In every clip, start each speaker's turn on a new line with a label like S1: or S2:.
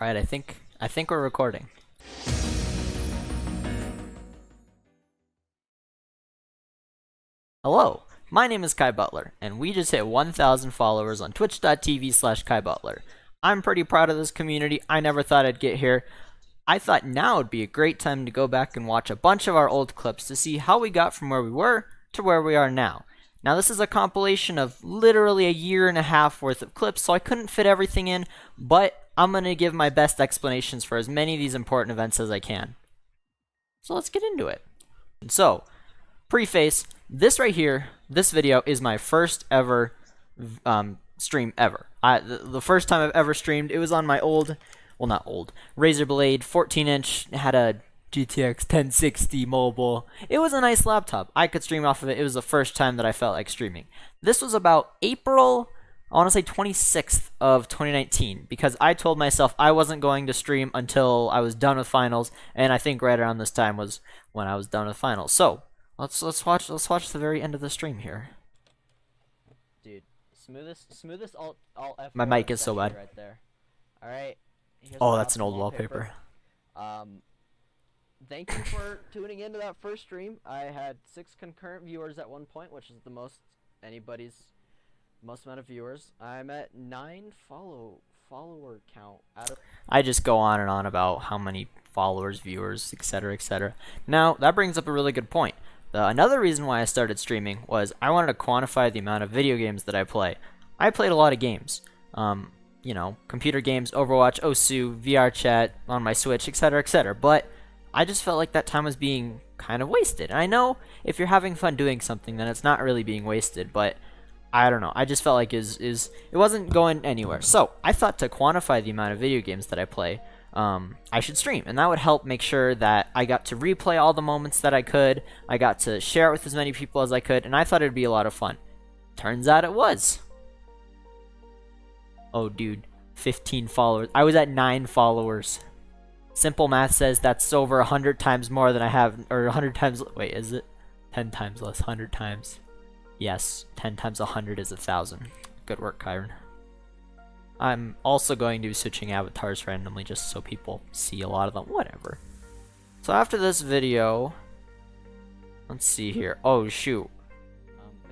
S1: Alright, I think we're recording. Hello, my name is KyButler, and we just hit 1,000 followers on twitch.tv/KyButler. I'm pretty proud of this community. I never thought I'd get here. I thought now would be a great time to go back and watch a bunch of our old clips to see how we got from where we were to where we are now. Now this is a compilation of literally a year and a half worth of clips, so I couldn't fit everything in, but I'm going to give my best explanations for as many of these important events as I can. So let's get into it. So, preface, this right here, this video is my first ever stream ever. The first time I've ever streamed, it was on my old, well not old, Razer Blade 14-inch, had a GTX 1060 mobile. It was a nice laptop. I could stream off of it. It was the first time that I felt like streaming. This was about April, I want to say 26th of 2019, because I told myself I wasn't going to stream until I was done with finals, and I think right around this time was when I was done with finals. So let's watch the very end of the stream here.
S2: Dude, smoothest alt F4
S1: My mic is so bad.
S2: right there. All right.
S1: Oh, that's an old wallpaper.
S2: Thank you for tuning into that first stream. I had 6 concurrent viewers at one point, which is the most amount of viewers. I'm at 9 follower count out of.
S1: I just go on and on about how many followers, viewers, etc., etc. Now that brings up a really good point. Another reason why I started streaming was I wanted to quantify the amount of video games that I play. I played a lot of games. You know, computer games, Overwatch, Osu, VR chat on my Switch, etc., etc. But I just felt like that time was being kind of wasted. And I know if you're having fun doing something, then it's not really being wasted, but I don't know. I just felt like it wasn't going anywhere. So I thought to quantify the amount of video games that I play, I should stream, and that would help make sure that I got to replay all the moments that I could. I got to share it with as many people as I could, and I thought it'd be a lot of fun. Turns out it was. Oh, dude, 15 followers. I was at 9 followers. Simple math says that's over 100 times more than I have, or 100 times. Wait, is it 10 times less? 100 times. Yes, 10 times 100 is 1,000. Good work, Kyron. I'm also going to be switching avatars randomly just so people see a lot of them. Whatever. So after this video, let's see here. Oh, shoot.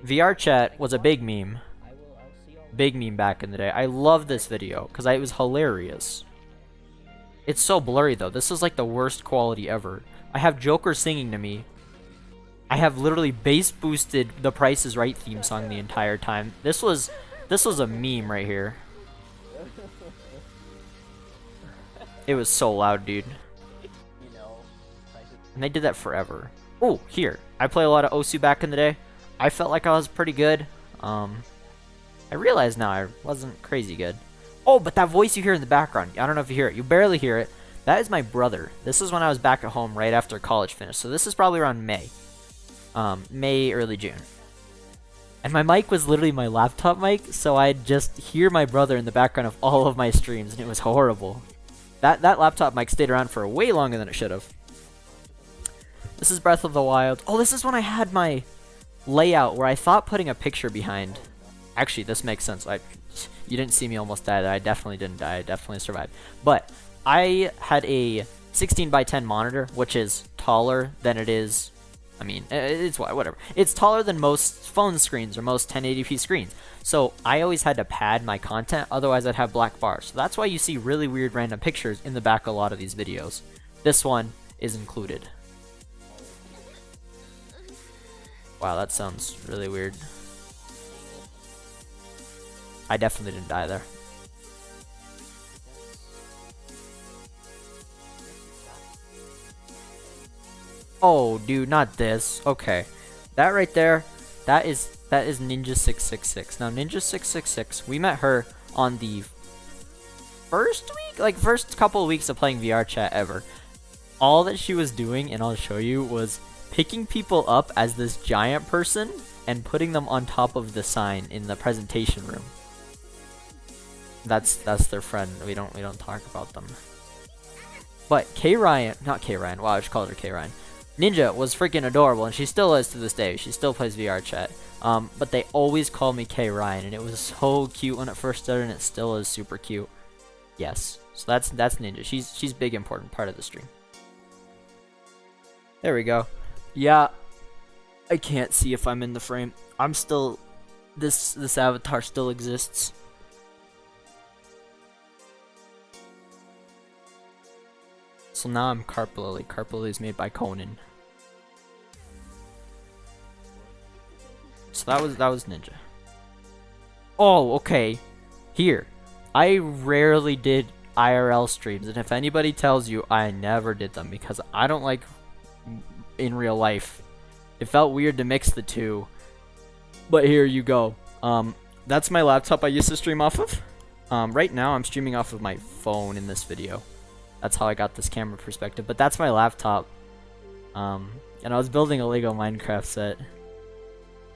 S1: VR chat was a big meme. Big meme back in the day. I love this video because it was hilarious. It's so blurry though. This is like the worst quality ever. I have Joker singing to me. I have literally bass boosted the Price is Right theme song the entire time. This was a meme right here. It was so loud, dude. And they did that forever. Oh, here. I play a lot of Osu back in the day. I felt like I was pretty good. I realize now I wasn't crazy good. Oh, but that voice you hear in the background, I don't know if you hear it. You barely hear it. That is my brother. This is when I was back at home right after college finished. So this is probably around May. May, early June. And my mic was literally my laptop mic, so I'd just hear my brother in the background of all of my streams, and it was horrible. That laptop mic stayed around for way longer than it should have. This is Breath of the Wild. Oh, this is when I had my layout where I thought putting a picture behind. Actually, this makes sense. You didn't see me almost die. I definitely didn't die. I definitely survived. But I had a 16:10 monitor, which is taller than it is. I mean, it's whatever. It's taller than most phone screens or most 1080p screens. So I always had to pad my content, otherwise I'd have black bars. So that's why you see really weird random pictures in the back of a lot of these videos. This one is included. Wow, that sounds really weird. I definitely didn't die there. Oh, dude, not this. Okay. That right there, that is Ninja666. Now, Ninja666, we met her on the first week? Like, first couple of weeks of playing VR chat ever. All that she was doing, and I'll show you, was picking people up as this giant person and putting them on top of the sign in the presentation room. That's their friend. We don't talk about them. But not K Ryan. Wow, I just called her K Ryan. Ninja was freaking adorable, and she still is to this day. She still plays VR chat. But they always call me K Ryan, and it was so cute when it first started, and it still is super cute. Yes. So that's Ninja. She's big important part of the stream. There we go. Yeah. I can't see if I'm in the frame. I'm still this avatar still exists. So now I'm Carp Lily. Carp Lily is made by Conan. So that was Ninja. Oh, okay. Here. I rarely did IRL streams, and if anybody tells you, I never did them because I don't like in real life. It felt weird to mix the two. But here you go. That's my laptop I used to stream off of. Right now I'm streaming off of my phone in this video. That's how I got this camera perspective. But that's my laptop. And I was building a Lego Minecraft set.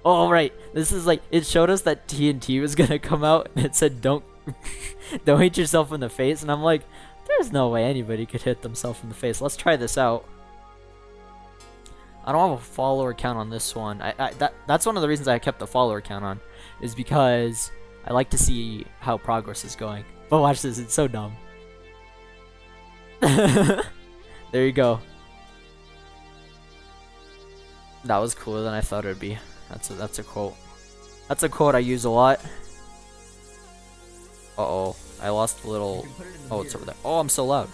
S1: Oh, right. This is like, it showed us that TNT was gonna come out, and it said, don't hit yourself in the face. And I'm like, there's no way anybody could hit themselves in the face. Let's try this out. I don't have a follower count on this one. That's one of the reasons I kept the follower count on, is because I like to see how progress is going. But watch this, it's so dumb. There you go. That was cooler than I thought it would be. That's a quote. That's a quote I use a lot. Uh-oh. I lost a little... Oh, it's over there. Oh, I'm so loud.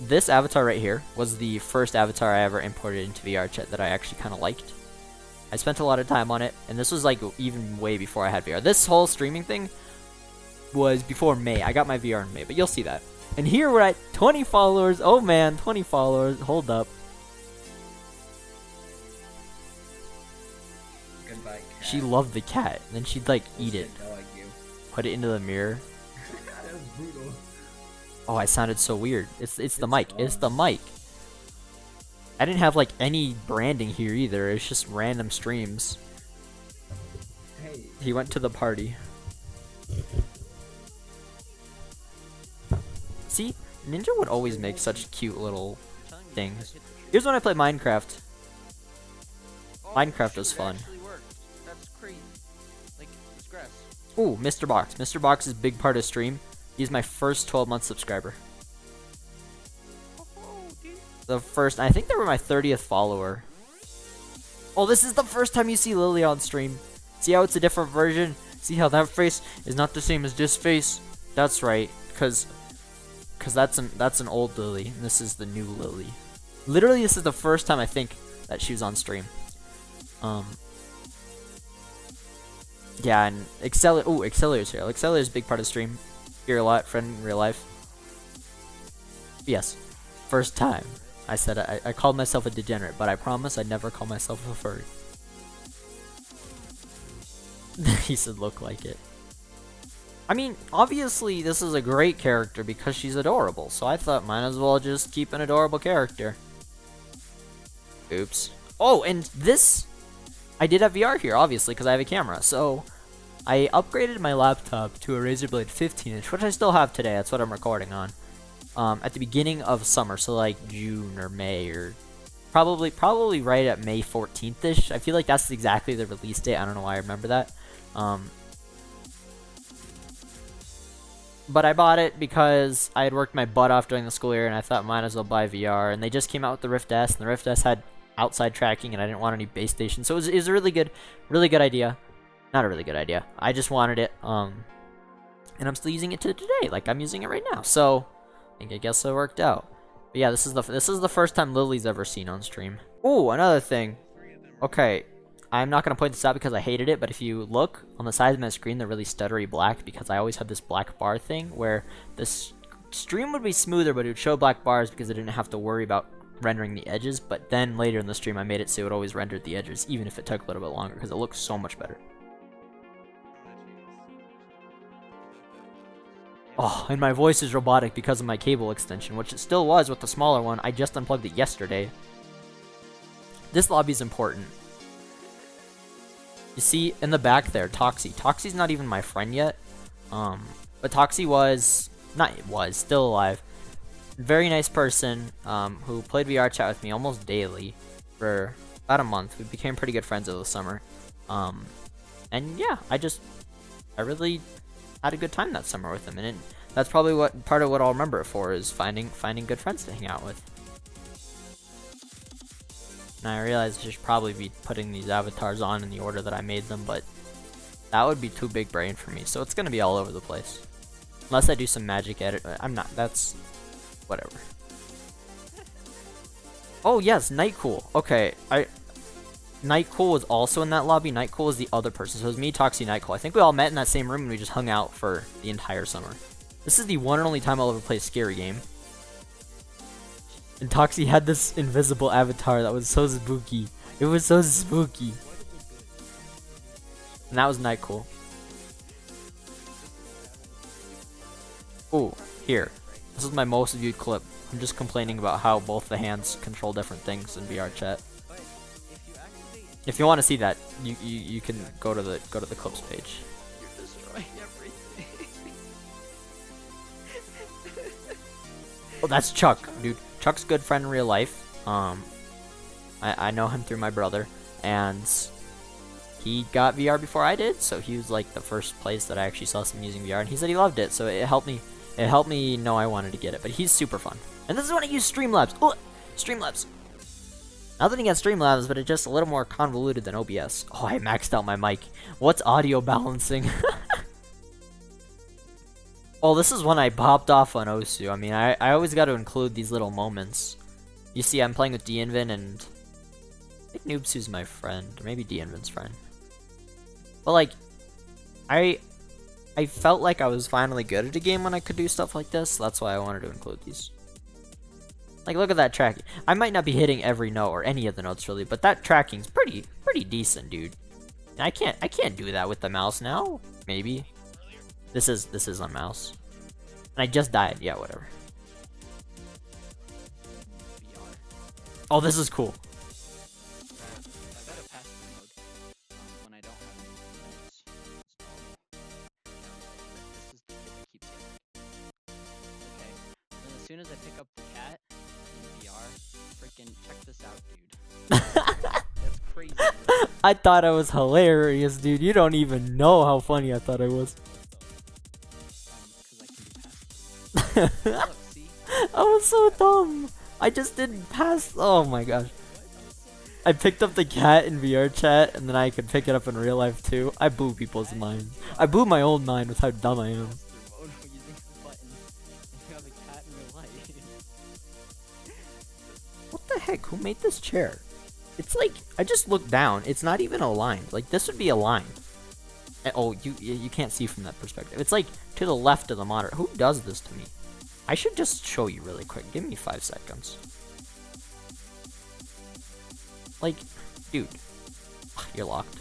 S1: This avatar right here was the first avatar I ever imported into VR chat that I actually kind of liked. I spent a lot of time on it, and this was like even way before I had VR. This whole streaming thing was before May. I got my VR in May, but you'll see that. And here we're at 20 followers. Oh man, 20 followers. Hold up.
S3: Goodbye, cat.
S1: She loved the cat, and then she'd like eat it.
S3: I like you.
S1: Put it into the mirror.
S3: That was brutal.
S1: Oh, I sounded so weird. It's the mic. It's the mic. I didn't have like any branding here either. It's just random streams.
S3: Hey.
S1: He went to the party. See, Ninja would always make such cute little things. Here's when I played Minecraft. Minecraft was fun.
S2: That's crazy. Like, it's grass.
S1: Ooh, Mr. Box. Mr. Box is a big part of stream. He's my first 12-month subscriber. The first, I think they were my 30th follower. Oh, this is the first time you see Lily on stream. See how it's a different version? See how that face is not the same as this face? That's right, cause that's an old Lily, and this is the new Lily. Literally, this is the first time I think that she was on stream. Yeah, and Accelerator's here. Accelerator's a big part of the stream. Here a lot, friend in real life. Yes, first time. I said I called myself a degenerate, but I promise I'd never call myself a furry. He said look like it. I mean, obviously this is a great character because she's adorable, so I thought might as well just keep an adorable character. Oops. Oh, and this... I did have VR here, obviously, because I have a camera, so... I upgraded my laptop to a Razer Blade 15-inch, which I still have today, that's what I'm recording on. At the beginning of summer, so like June or May, or... Probably right at May 14th-ish. I feel like that's exactly the release date, I don't know why I remember that. But I bought it because I had worked my butt off during the school year, and I thought might as well buy VR. And they just came out with the Rift S, and the Rift S had outside tracking, and I didn't want any base station, so it was a really good idea. Not a really good idea. I just wanted it, and I'm still using it to today. Like I'm using it right now. So I guess it worked out. But yeah, this is the first time Lily's ever seen on stream. Ooh, another thing. Okay. I'm not going to point this out because I hated it, but if you look on the sides of my screen, they're really stuttery black because I always have this black bar thing where this stream would be smoother, but it would show black bars because I didn't have to worry about rendering the edges. But then later in the stream, I made it so it always rendered the edges, even if it took a little bit longer because it looks so much better. Oh, and my voice is robotic because of my cable extension, which it still was with the smaller one. I just unplugged it yesterday. This lobby is important. You see in the back there, Toxie. Toxie's not even my friend yet. But Toxie still alive. Very nice person, who played VR chat with me almost daily for about a month. We became pretty good friends over the summer. And yeah, I had a good time that summer with him, and that's probably what part of what I'll remember it for is finding good friends to hang out with. And I realize I should probably be putting these avatars on in the order that I made them, but that would be too big brain for me, so it's gonna be all over the place. Unless I do some magic edit. I'm not. That's whatever. Oh yes, Nightcool. Okay, Nightcool was also in that lobby. Nightcool was the other person, so it was me, Toxie, Nightcool. I think we all met in that same room and we just hung out for the entire summer. This is the one and only time I'll ever play a scary game. And Toxie had this invisible avatar that was so spooky. It was so spooky. And that was Nightcool. Ooh, here. This is my most viewed clip. I'm just complaining about how both the hands control different things in VR chat. If you want to see that, you can go to the clips page.
S2: You're destroying everything.
S1: Oh, that's Chuck, dude. Chuck's a good friend in real life. I know him through my brother, and he got VR before I did, so he was like the first place that I actually saw him using VR, and he said he loved it, so it helped me. It helped me know I wanted to get it, but he's super fun. And this is when I use Streamlabs. Oh, Streamlabs. Nothing against Streamlabs, but it's just a little more convoluted than OBS. Oh, I maxed out my mic. What's audio balancing? Oh, this is when I popped off on Osu. I mean, I always got to include these little moments. You see, I'm playing with Dianvin, and I think Noobsu's my friend, or maybe Dianvin's friend. But like, I felt like I was finally good at a game when I could do stuff like this. So that's why I wanted to include these. Like, look at that tracking. I might not be hitting every note or any of the notes really, but that tracking's pretty decent, dude. And I can't do that with the mouse now. Maybe. This is on mouse. And I just died. Yeah, whatever. Oh, this is cool.
S2: As soon as I pick up the cat in VR, freaking check this out, dude. That's crazy.
S1: I thought I was hilarious, dude. You don't even know how funny I thought I was.
S2: Cause I can do pass. Look, see?
S1: I was so dumb. I just didn't pass. Oh my gosh. I picked up the cat in VR chat, and then I could pick it up in real life too. I boo people's minds. I boo my own mind with how dumb I am. What the heck? Who made this chair? It's like, I just looked down. It's not even aligned. Like, this would be aligned. Oh, you can't see from that perspective. It's like to the left of the monitor. Who does this to me? I should just show you really quick. Give me 5 seconds. Like, dude. You're locked.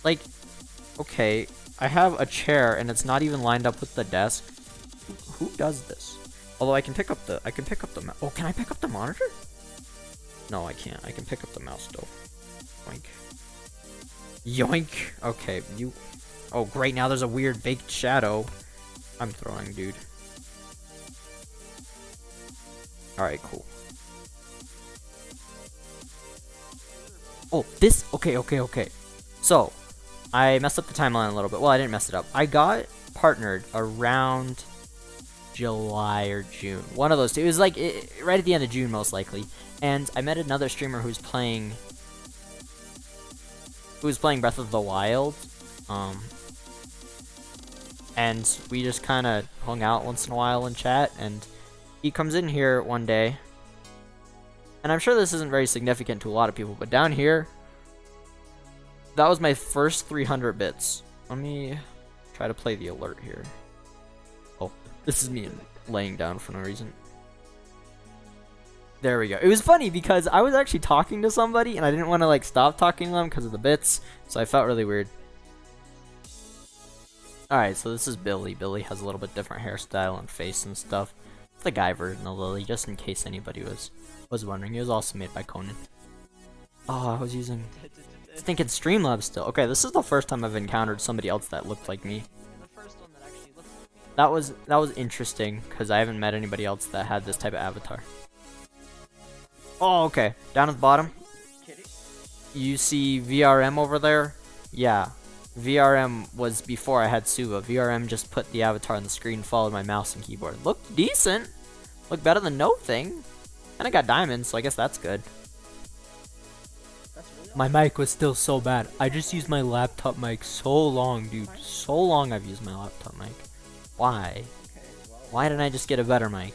S1: Like, okay. I have a chair and it's not even lined up with the desk. Who does this? Although I can pick up the oh, can I pick up the monitor? No, I can't. I can pick up the mouse though. Yoink. Yoink. Okay, you. Oh, great. Now there's a weird baked shadow. I'm throwing, dude. Alright, cool. Oh, this. Okay. So, I messed up the timeline a little bit. Well, I didn't mess it up. I got partnered around July or June. One of those two. It was like right at the end of June, most likely. And I met another streamer who's playing Breath of the Wild. And we just kind of hung out once in a while in chat. And he comes in here one day. And I'm sure this isn't very significant to a lot of people, but down here, that was my first 300 bits. Let me try to play the alert here. Oh, this is me laying down for no reason. There we go. It was funny because I was actually talking to somebody and I didn't want to like stop talking to them because of the bits, so I felt really weird. Alright, so this is Billy. Billy has a little bit different hairstyle and face and stuff. It's the guy version of Lily, just in case anybody was wondering. He was also made by Conan. Oh, I was thinking Streamlabs still. Okay, this is the first time I've encountered somebody else that looked like me. That was interesting because I haven't met anybody else that had this type of avatar. Oh, okay. Down at the bottom, you see VRM over there? Yeah. VRM was before I had Suva. VRM just put the avatar on the screen, followed my mouse and keyboard. Looked decent. Looked better than no thing. And I got diamonds, so I guess that's good.
S2: That's really
S1: My mic was still so bad. I just used my laptop mic so long, dude. So long I've used my laptop mic. Why?
S2: okay. Well,
S1: Why didn't I just get a better mic?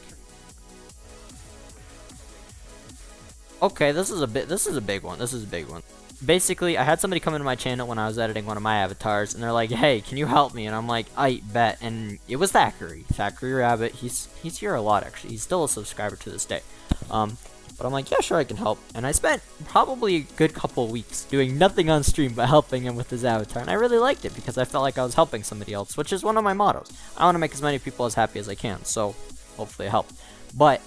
S1: Okay, this is a big one. This is a big one. Basically, I had somebody come into my channel when I was editing one of my avatars, and they're like, "Hey, can you help me?" And I'm like, "I bet." And it was Thackeray Rabbit. He's here a lot actually. He's still a subscriber to this day. But I'm like, "Yeah, sure, I can help." And I spent probably a good couple of weeks doing nothing on stream but helping him with his avatar, and I really liked it because I felt like I was helping somebody else, which is one of my mottos. I want to make as many people as happy as I can, so hopefully it helped. But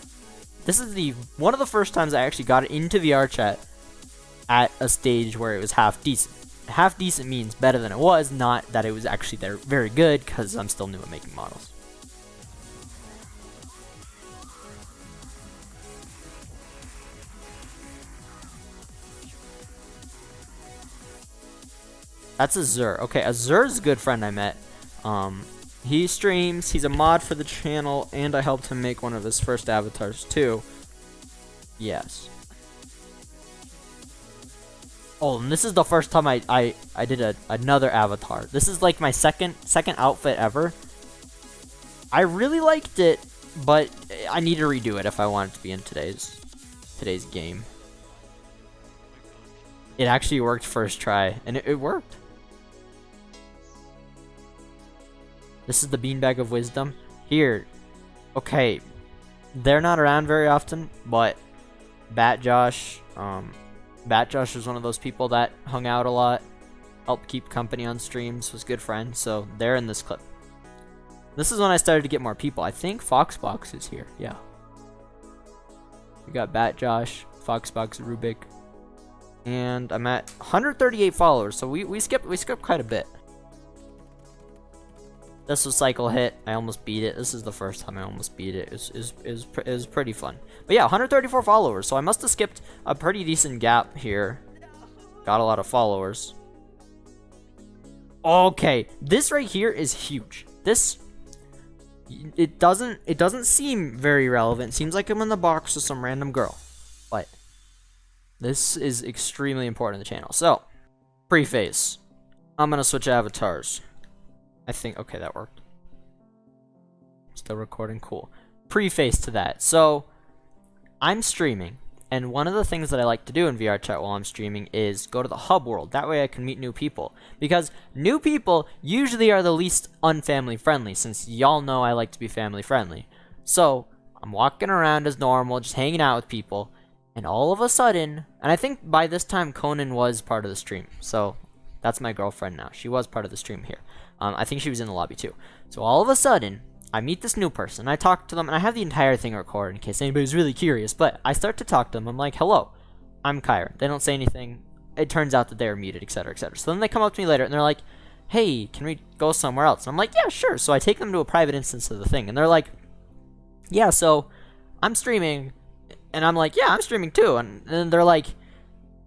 S1: this is one of the first times I actually got into VR chat at a stage where it was half decent. Half decent means better than it was, not that it was actually there very good, because I'm still new at making models. That's Azur. Okay, Azur's a good friend I met. He streams, he's a mod for the channel, and I helped him make one of his first avatars too. Yes. Oh, and this is the first time I did another avatar. This is like my second outfit ever. I really liked it, but I need to redo it if I want it to be in today's game. It actually worked first try, and it worked. This is the beanbag of wisdom. Here, okay, they're not around very often, but Bat Josh was one of those people that hung out a lot, helped keep company on streams, was good friends, so they're in this clip. This is when I started to get more people. I think Foxbox is here, yeah. We got Bat Josh, Foxbox, Rubik, and I'm at 138 followers, so we skipped quite a bit. This was cycle hit. I almost beat it. This is the first time I almost beat it. It was pretty fun. But yeah, 134 followers. So I must have skipped a pretty decent gap here. Got a lot of followers. Okay, this right here is huge. This it doesn't seem very relevant. It seems like I'm in the box with some random girl, but this is extremely important to the channel. So preface. I'm gonna switch avatars. I think, okay, that worked. Still recording, cool. Preface to that. So, I'm streaming, and one of the things that I like to do in VR chat while I'm streaming is go to the hub world. That way I can meet new people. Because new people usually are the least unfamily friendly, since y'all know I like to be family friendly. So, I'm walking around as normal, just hanging out with people, and all of a sudden, and I think by this time Conan was part of the stream, so that's my girlfriend now. She was part of the stream here. I think she was in the lobby too. So all of a sudden, I meet this new person. I talk to them, and I have the entire thing recorded in case anybody's really curious. But I start to talk to them. I'm like, "Hello, I'm Kyron." They don't say anything. It turns out that they're muted, etc., etc. So then they come up to me later, and they're like, "Hey, can we go somewhere else?" And I'm like, "Yeah, sure." So I take them to a private instance of the thing, and they're like, "Yeah, so I'm streaming," and I'm like, "Yeah, I'm streaming too." And then they're like,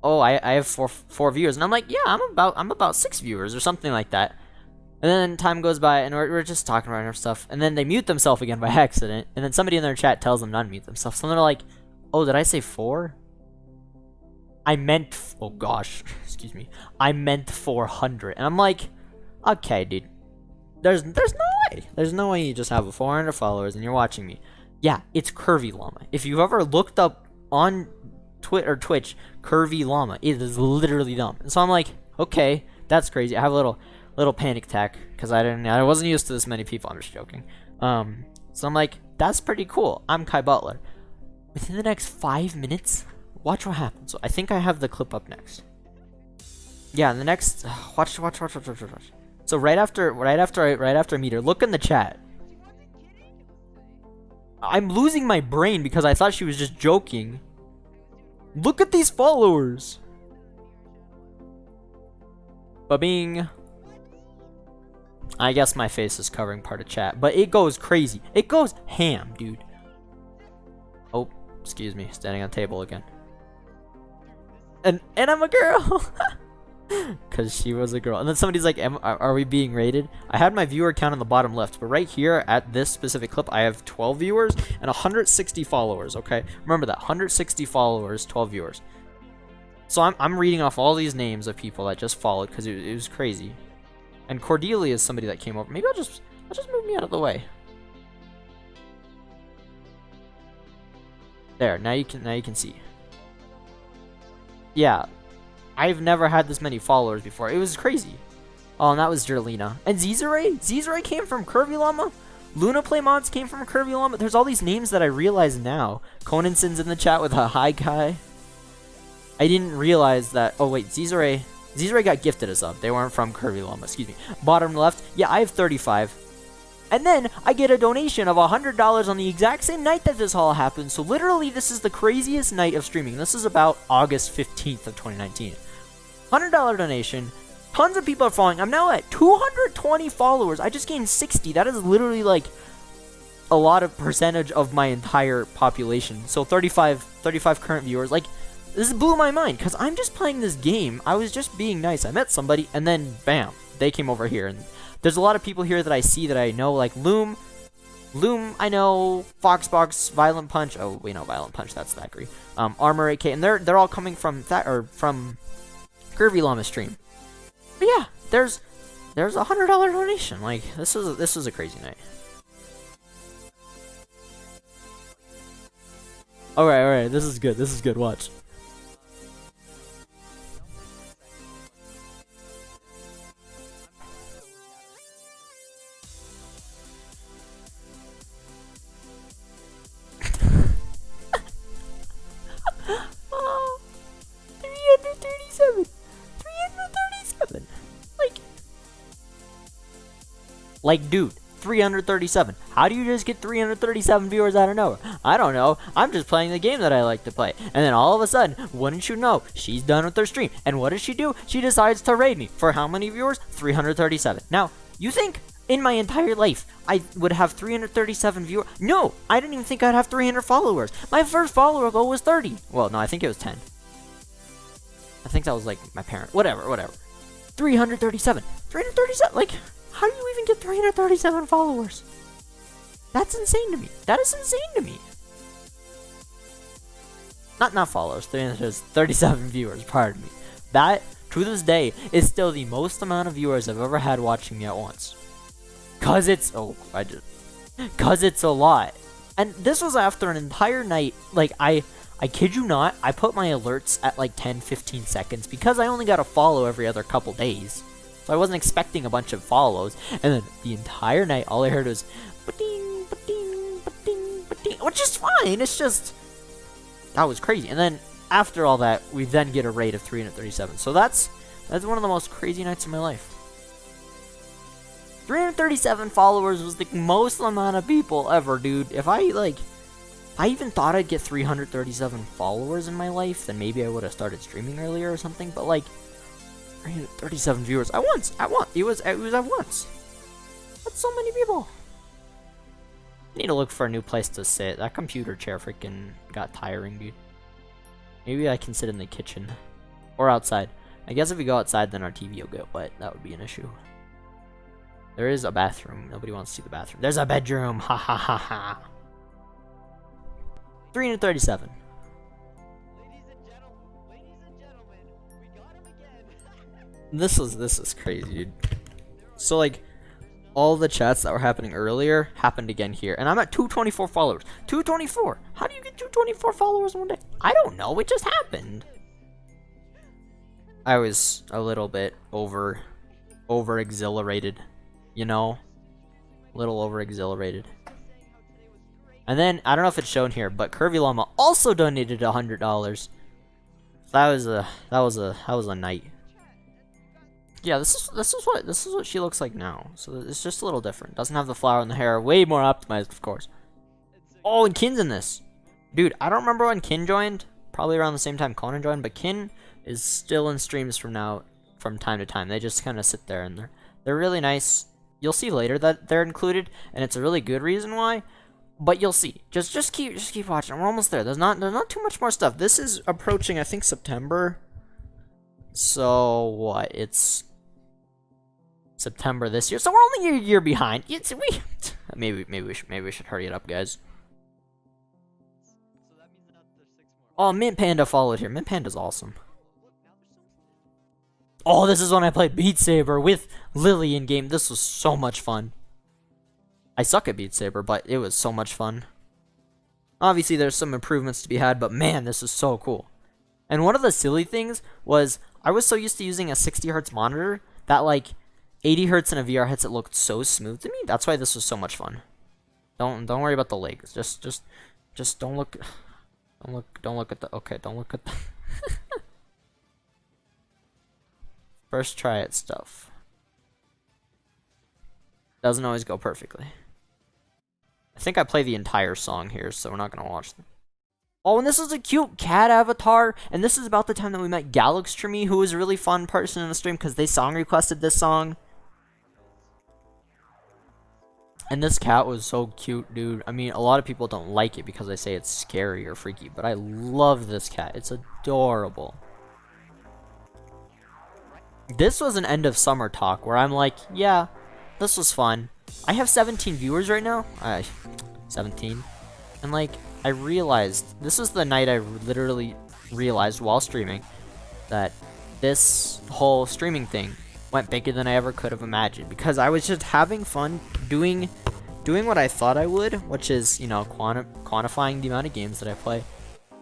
S1: "Oh, I have four viewers," and I'm like, "Yeah, I'm about 6 viewers or something like that." And then time goes by, and we're just talking about our stuff. And then they mute themselves again by accident. And then somebody in their chat tells them not to mute themselves. So they're like, "Oh, did I say 4? I meant, oh gosh, excuse me. I meant 400. And I'm like, okay, dude. There's no way. There's no way you just have 400 followers and you're watching me. Yeah, it's Curvy Llama. If you've ever looked up on Twitch, Curvy Llama, it is literally dumb. And so I'm like, okay, that's crazy. I have a little panic attack because I wasn't used to this many people. I'm just joking. So I'm like, that's pretty cool. I'm KyButler. Within the next 5 minutes, watch what happens. So I think I have the clip up next. Yeah, in the next watch. So right after I meet her, look in the chat. I'm losing my brain because I thought she was just joking. Look at these followers. Ba-bing. I guess my face is covering part of chat, but it goes crazy. It goes ham, dude. Oh, excuse me, standing on table again. And I'm a girl. Because she was a girl. And then somebody's like, are we being rated? I had my viewer count on the bottom left, but right here at this specific clip, I have 12 viewers and 160 followers, okay? Remember that, 160 followers, 12 viewers. So I'm reading off all these names of people that just followed because it was crazy. And Cordelia is somebody that came over. Maybe I'll just move me out of the way. There, now you can see. Yeah. I've never had this many followers before. It was crazy. Oh, and that was Jerlina. And Zizare? Zizare came from Curvy Llama? Luna Play Mods came from Curvy Llama? There's all these names that I realize now. Conanson's in the chat with a hi Kai. I didn't realize that. Oh, wait. Zizare got gifted a sub. They weren't from Curvy Llama. Excuse me. Bottom left. Yeah, I have 35. And then I get a donation of $100 on the exact same night that this all happened. So literally, this is the craziest night of streaming. This is about August 15th of 2019. $100 donation. Tons of people are following. I'm now at 220 followers. I just gained 60. That is literally like a lot of percentage of my entire population. So 35 current viewers. Like, this blew my mind because I'm just playing this game. I was just being nice. I met somebody and then bam, they came over here. And there's a lot of people here that I see that I know, like Loom, I know, Foxbox, Violent Punch. Oh, wait, no, Violent Punch, that's Thackeray. Armor AK, and they're all coming from from Curvy Llama stream. But yeah, there's a $100 donation. Like, this was a crazy night. Alright, this is good, watch. Oh, 337. Like, dude, 337. How do you just get 337 viewers out of nowhere? I don't know. I'm just playing the game that I like to play. And then all of a sudden, wouldn't you know, she's done with her stream. And what does she do? She decides to raid me. For how many viewers? 337. Now, you think in my entire life I would have 337 viewers? No, I didn't even think I'd have 300 followers. My first follower goal was 30. Well, no, I think it was 10. I think that was like my parent. Whatever. 337. 337. Like, how do you even get 337 followers? That's insane to me. That is insane to me. Not followers. 337 viewers. Pardon me. That, to this day, is still the most amount of viewers I've ever had watching me at once. Cause it's cause it's a lot. And this was after an entire night. Like, I kid you not, I put my alerts at like 10-15 seconds because I only got a follow every other couple days. So I wasn't expecting a bunch of follows. And then the entire night, all I heard was ba-ding, ba-ding, ba-ding, ba-ding, which is fine. It's just, that was crazy. And then after all that, we then get a rate of 337. So that's one of the most crazy nights of my life. 337 followers was the most amount of people ever, dude. If I even thought I'd get 337 followers in my life, then maybe I would have started streaming earlier or something. But like, 337 viewers at once. It was at once. That's so many people. I need to look for a new place to sit. That computer chair freaking got tiring, dude. Maybe I can sit in the kitchen or outside. I guess if we go outside, then our TV will get wet. That would be an issue. There is a bathroom. Nobody wants to see the bathroom. There's a bedroom. Ha ha ha ha. 337.
S2: Ladies and gentlemen, we got him again.
S1: This is crazy, dude. So like, all the chats that were happening earlier happened again here, and I'm at 224 followers. 224. How do you get 224 followers in one day? I don't know. It just happened. I was a little bit over exhilarated, you know, a little over exhilarated. And then I don't know if it's shown here, but Curvy Llama also donated $100. That was a night. Yeah, this is what she looks like now. So it's just a little different. Doesn't have the flower in the hair. Way more optimized, of course. Oh, and Kin's in this. Dude, I don't remember when Kin joined. Probably around the same time Conan joined, but Kin is still in streams from time to time. They just kind of sit there and they're really nice. You'll see later that they're included, and it's a really good reason why. But you'll see. Just keep watching. We're almost there. There's not too much more stuff. This is approaching, I think, September. So what? It's September this year, so we're only a year behind. Maybe we should hurry it up, guys.
S2: So that means that there's 6 more.
S1: Oh, Mint Panda followed here. Mint Panda's awesome. Oh, this is when I played Beat Saber with Lily in game. This was so much fun. I suck at Beat Saber, but it was so much fun. Obviously, there's some improvements to be had, but man, this is so cool. And one of the silly things was I was so used to using a 60 hertz monitor that like 80 hertz in a VR headset looked so smooth to me. That's why this was so much fun. Don't worry about the legs. Just don't look at the okay, don't look at the first try at stuff. Doesn't always go perfectly. I think I play the entire song here, so we're not gonna watch them. Oh, and this is a cute cat avatar, and this is about the time that we met Galixtremy, who was a really fun person in the stream because they song requested this song. And this cat was so cute, dude. I mean, a lot of people don't like it because they say it's scary or freaky, but I love this cat. It's adorable. This was an end of summer talk where I'm like, yeah, this was fun. I have 17 viewers right now. 17. And like, I realized, this was the night I literally realized while streaming that this whole streaming thing went bigger than I ever could have imagined, because I was just having fun doing what I thought I would, which is, you know, quantifying the amount of games that I play,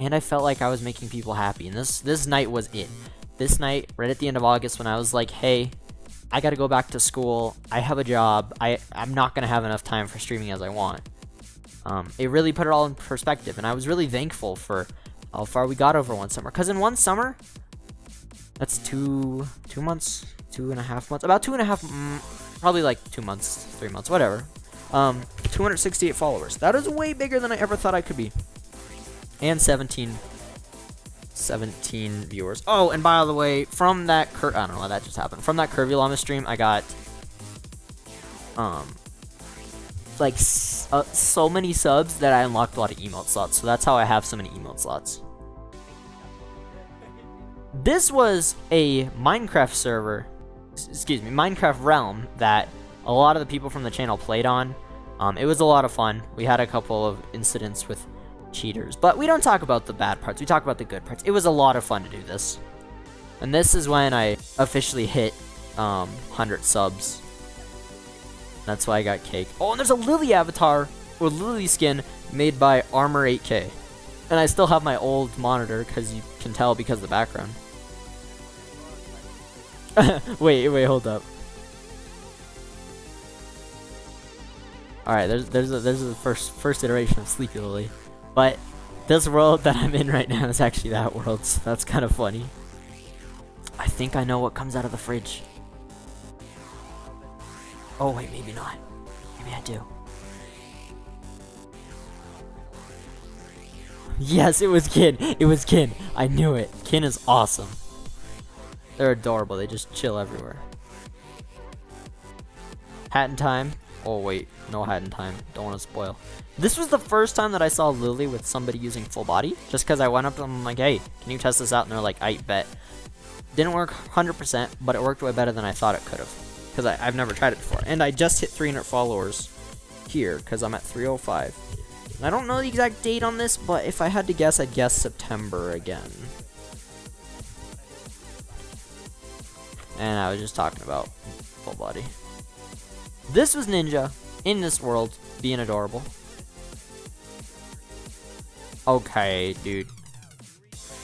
S1: and I felt like I was making people happy, and this night was it. This night, right at the end of August, when I was like, hey, I gotta go back to school, I have a job, I'm not gonna have enough time for streaming as I want. It really put it all in perspective, and I was really thankful for how far we got over one summer, because in one summer, that's 2 months, 2.5 months, about 2.5, probably like 2 months, 3 months, whatever. 268 followers. That is way bigger than I ever thought I could be. And 17 viewers. Oh, and by the way, from that I don't know why that just happened. From that Curvy Llama stream, I got like so many subs that I unlocked a lot of emote slots. So that's how I have so many emote slots. This was a Minecraft server, excuse me, Minecraft realm that a lot of the people from the channel played on. It was a lot of fun. We had a couple of incidents with cheaters, but we don't talk about the bad parts. We talk about the good parts. It was a lot of fun to do this. And this is when I officially hit 100 subs. That's why I got cake. Oh, and there's a Lily avatar, or Lily skin, made by Armor 8K. And I still have my old monitor, because you can tell because of the background. wait, hold up. Alright, there's a first iteration of Sleepy Lily. But this world that I'm in right now is actually that world, so that's kind of funny. I think I know what comes out of the fridge. Oh wait, maybe not. Maybe I do. Yes, it was Kin. It was Kin. I knew it. Kin is awesome. They're adorable. They just chill everywhere. Hat in time. Oh wait, no hat in time. Don't want to spoil. This was the first time that I saw Lily with somebody using full body. Just because I went up to them, I'm like, hey, can you test this out? And they're like, I bet. Didn't work 100%, but it worked way better than I thought it could have. Because I've never tried it before. And I just hit 300 followers here, because I'm at 305. And I don't know the exact date on this, but if I had to guess, I'd guess September again. And I was just talking about full body. This was Ninja in this world being adorable. Okay, dude.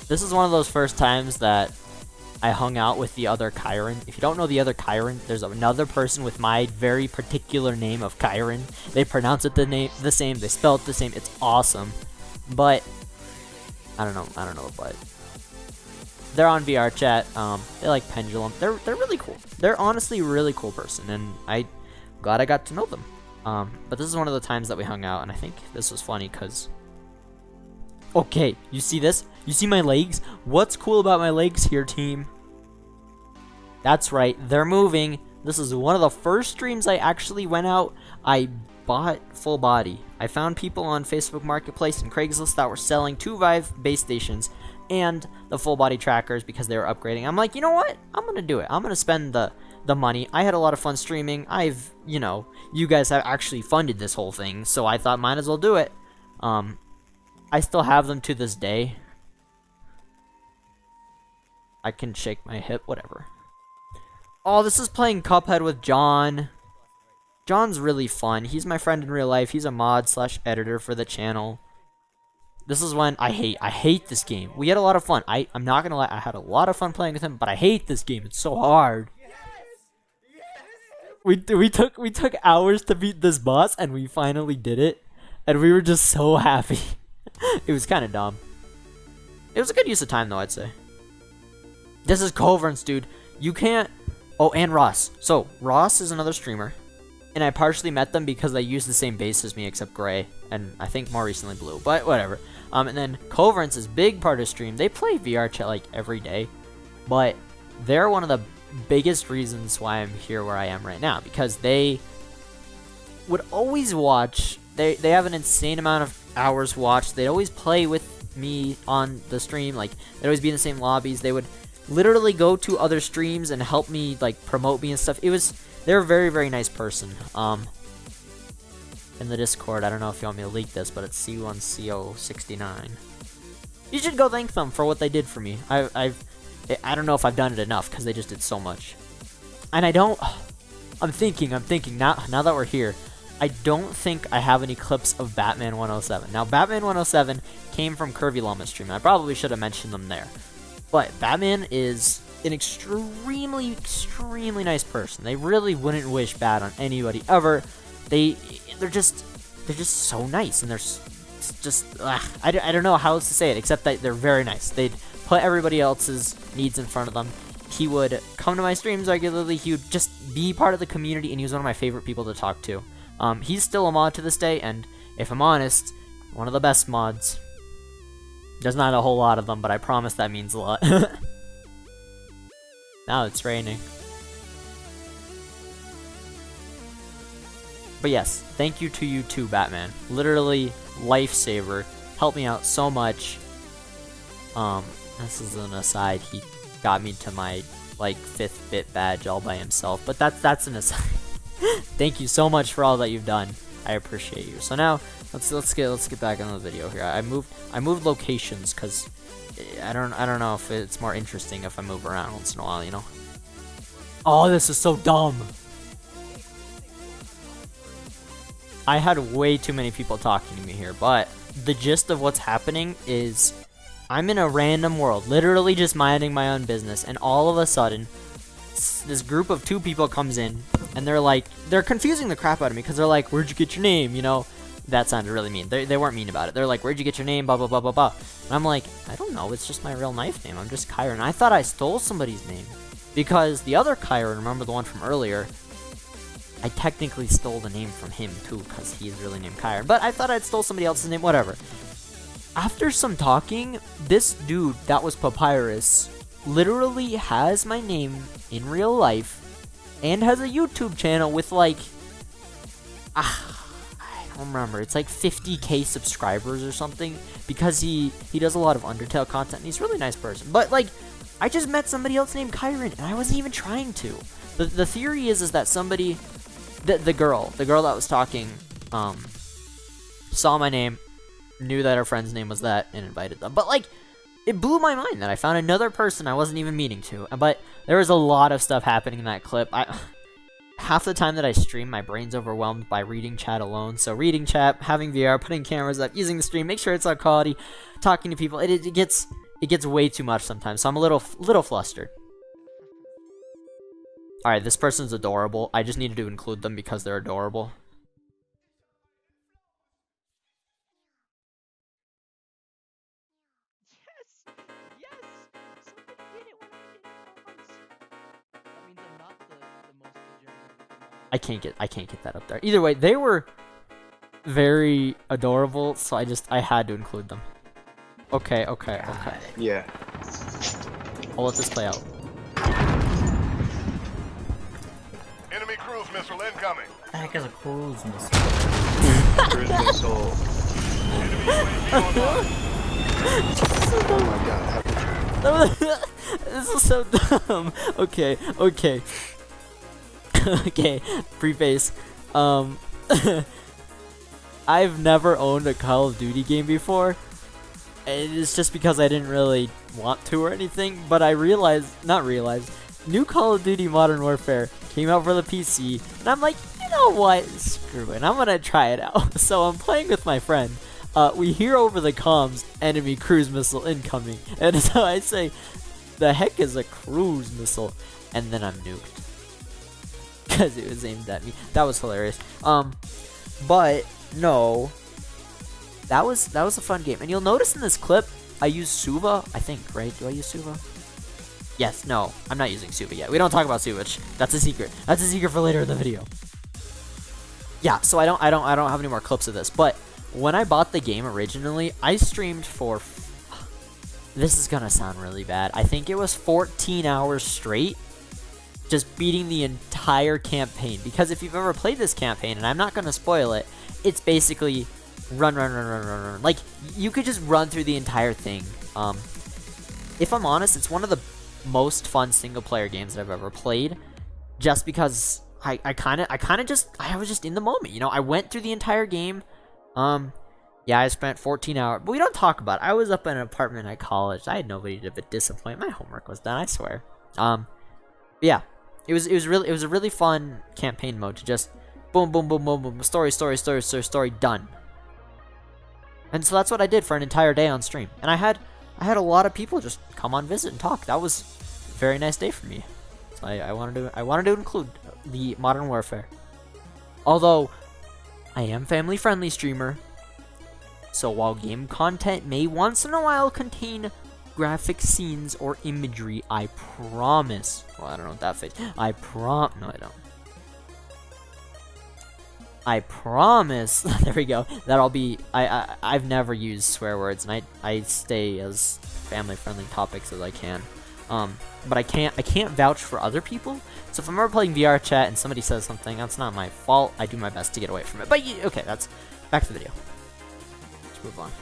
S1: This is one of those first times that I hung out with the other Kyron. If you don't know the other Kyron, there's another person with my very particular name of Kyron. They pronounce it the same, they spell it the same. It's awesome. But I don't know, but they're on VR chat. They like Pendulum. They're really cool. They're honestly a really cool person, and I'm glad I got to know them. But this is one of the times that we hung out, and I think this was funny because, okay, you see this? You see my legs? What's cool about my legs here, team? That's right, they're moving. This is one of the first streams I actually went out. I bought full body. I found people on Facebook Marketplace and Craigslist that were selling 2 Vive base stations and the full body trackers because they were upgrading. I'm like, you know what? I'm gonna do it. I'm gonna spend the money. I had a lot of fun streaming. You guys have actually funded this whole thing, so I thought might as well do it. I still have them to this day. I can shake my hip, whatever. Oh, this is playing Cuphead with John. John's really fun. He's my friend in real life. He's a mod/editor for the channel. This is when I hate this game. We had a lot of fun. I'm not gonna lie, I had a lot of fun playing with him, but I hate this game. It's so hard. We took hours to beat this boss, and we finally did it, and we were just so happy. It was kind of dumb. It was a good use of time, though, I'd say. This is Coverance, dude. You can't... Oh, and Ross. So, Ross is another streamer, and I partially met them because they use the same base as me, except gray, and I think more recently blue, but whatever. And then Coverance is big part of stream. They play VR chat, like, every day, but they're one of the biggest reasons why I'm here where I am right now, because they would always watch. They have an insane amount of hours watched. They'd always play with me on the stream. Like, they'd always be in the same lobbies. They would literally go to other streams and help me, like, promote me and stuff. They're a very, very nice person. In the Discord, I don't know if you want me to leak this, but it's C1CO69. You should go thank them for what they did for me. I don't know if I've done it enough, because they just did so much. And I'm thinking, now that we're here, I don't think I have any clips of Batman 107. Now, Batman 107 came from Curvy Llama stream. I probably should have mentioned them there. But Batman is an extremely, extremely nice person. They really wouldn't wish bad on anybody ever. They're just so nice, and they're just, I don't know how else to say it, except that they're very nice. They'd put everybody else's needs in front of them. He would come to my streams regularly. He would just be part of the community, and he was one of my favorite people to talk to. He's still a mod to this day, and if I'm honest, one of the best mods. There's not a whole lot of them, but I promise that means a lot. Now it's raining. But yes, thank you to you too, Batman. Literally, lifesaver. Helped me out so much. This is an aside. He got me to my, like, 5th bit badge all by himself. But that's an aside. Thank you so much for all that you've done. I appreciate you. So now, let's get back on the video here. I moved locations because I don't know if it's more interesting if I move around once in a while, you know. Oh, this is so dumb. I had way too many people talking to me here, but the gist of what's happening is I'm in a random world, literally just minding my own business, and all of a sudden, this group of 2 people comes in, and they're confusing the crap out of me, because they're like, where'd you get your name, you know? That sounded really mean. They weren't mean about it. They're like, where'd you get your name, blah, blah, blah, blah, blah. And I'm like, I don't know, it's just my real knife name. I'm just Kyron. I thought I stole somebody's name, because the other Kyron, remember the one from earlier, I technically stole the name from him too, because he's really named Kyron. But I thought I'd stole somebody else's name, whatever. After some talking, this dude that was Papyrus literally has my name in real life and has a YouTube channel with, like, I don't remember, it's like 50k subscribers or something, because he does a lot of Undertale content, and he's a really nice person. But, like, I just met somebody else named Kyron, and I wasn't even trying to. The theory is that somebody, the girl that was talking, saw my name, knew that her friend's name was that, and invited them. But, like, it blew my mind that I found another person I wasn't even meaning to. But there was a lot of stuff happening in that clip. Half the time that I stream, my brain's overwhelmed by reading chat alone. So reading chat, having VR, putting cameras up, using the stream, make sure it's on quality, talking to people. It gets way too much sometimes. So I'm a little flustered. All right, this person's adorable. I just needed to include them because they're adorable.
S2: Yes! Somebody did it when I did it once! That means I'm not the most degenerate of them all.
S1: I can't get that up there. Either way, they were very adorable, so I had to include them. Okay.
S4: Yeah.
S1: I'll let this play out.
S5: Enemy cruise missile incoming.
S6: The heck is a cruise missile?
S4: Cruise missile.
S5: Enemy UAV online.
S4: Oh my god, that
S1: This is so dumb. Okay, okay. Okay, preface. I've never owned a Call of Duty game before. And it's just because I didn't really want to or anything, but I not realized, new Call of Duty Modern Warfare came out for the PC, and I'm like, you know what, screw it, I'm gonna try it out. So I'm playing with my friend. We hear over the comms, enemy cruise missile incoming, and so I say, the heck is a cruise missile? And then I'm nuked. Because it was aimed at me. That was hilarious. But, no. That was a fun game. And you'll notice in this clip, I use Suva, I think, right? Do I use Suva? Yes, no, I'm not using Suva yet. We don't talk about Suva. That's a secret. That's a secret for later in the video. Yeah, so I don't have any more clips of this. But when I bought the game originally, I streamed for this is gonna sound really bad. I think it was 14 hours straight, just beating the entire campaign. Because if you've ever played this campaign, and I'm not gonna spoil it, it's basically run. Like, you could just run through the entire thing. If I'm honest, it's one of the most fun single player games that I've ever played, just because I was just in the moment, you know. I went through the entire game. Yeah, I spent 14 hours, but we don't talk about it. I was up in an apartment at college. I had nobody to disappoint. My homework was done, I swear. Yeah, it was a really fun campaign mode to just boom, story, done. And so that's what I did for an entire day on stream. And I had a lot of people just come on visit and talk. That was a very nice day for me. So I wanted to include the Modern Warfare. Although I am family friendly streamer, so while game content may once in a while contain graphic scenes or imagery, I promise. Well, I don't know what that face. No, I don't. I promise. There we go. That I'll be. I've never used swear words, and I stay as family friendly topics as I can. But I can't vouch for other people. So if I'm ever playing VR chat and somebody says something, that's not my fault. I do my best to get away from it. But okay, that's back to the video. Let's move on.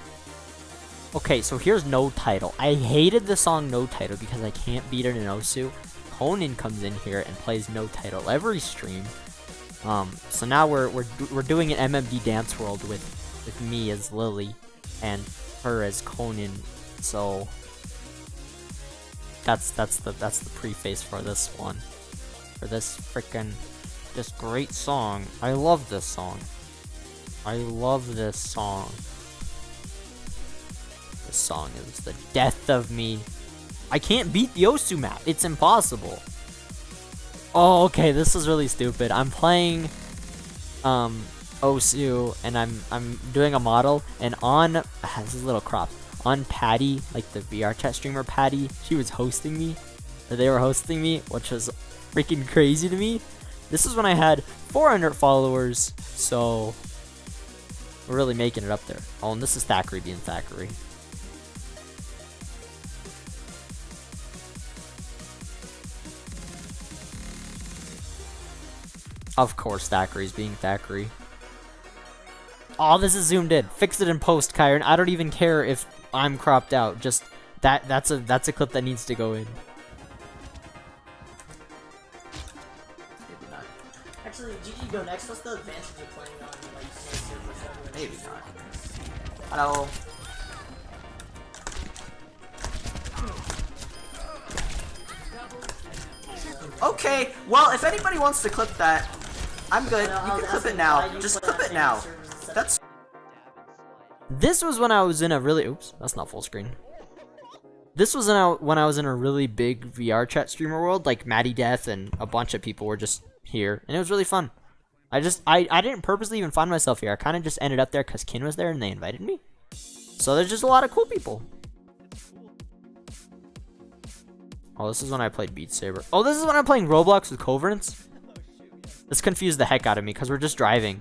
S1: Okay, so here's No Title. I hated the song No Title because I can't beat it in Osu. Conan comes in here and plays No Title every stream. So now we're doing an MMD Dance World with me as Lily and her as Conan. So that's the preface for this one. For this freaking this great song. I love this song. I love this song. This song is the death of me. I can't beat the Osu map. It's impossible. Oh, okay, this is really stupid. I'm playing Osu and I'm doing a model, and on this is a little crop. On Patty, like the VR chat streamer Patty, she was hosting me. Or they were hosting me, which was freaking crazy to me. This is when I had 400 followers, so we're really making it up there. Oh, and this is Thackeray being Thackeray. Of course, Thackeray's being Thackeray. Oh, this is zoomed in. Fix it in post, Kyron. I don't even care if I'm cropped out. Just that's a clip that needs to go in. Maybe not. Actually, GG go next. What's the advantage of playing on like server? Maybe not. Hello. Okay, well, if anybody wants to clip that, I'm good. You can clip it now. Just clip it now. That's. This was when I was in a really. Oops, that's not full screen. This was when I was in a really big VR chat streamer world. Like Maddie Death and a bunch of people were just here, and it was really fun. I didn't purposely even find myself here. I kind of just ended up there because Kin was there and they invited me. So there's just a lot of cool people. Oh, this is when I played Beat Saber. Oh, this is when I'm playing Roblox with Coverance. This confused the heck out of me because we're just driving.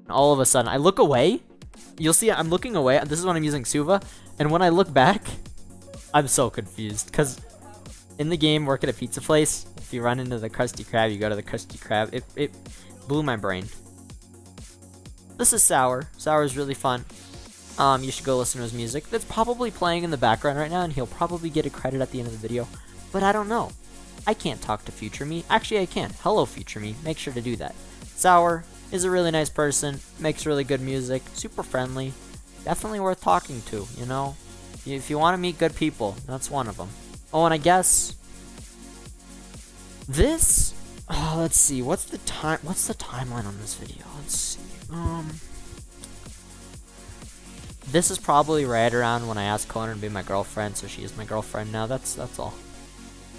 S1: And all of a sudden, I look away. You'll see I'm looking away. This is when I'm using Suva. And when I look back, I'm so confused. Because in the game, work at a pizza place, if you run into the Krusty Krab, you go to the Krusty Krab. It blew my brain. This is Sour. Sour is really fun. You should go listen to his music. That's probably playing in the background right now, and he'll probably get a credit at the end of the video. But I don't know. I can't talk to future me. Actually, I can. Hello, future me. Make sure to do that. Sour is a really nice person. Makes really good music. Super friendly. Definitely worth talking to, you know? If you want to meet good people, that's one of them. Oh, and I guess this. Oh, let's see. What's the timeline on this video? Let's see. This is probably right around when I asked Conan to be my girlfriend, so she is my girlfriend now. That's all.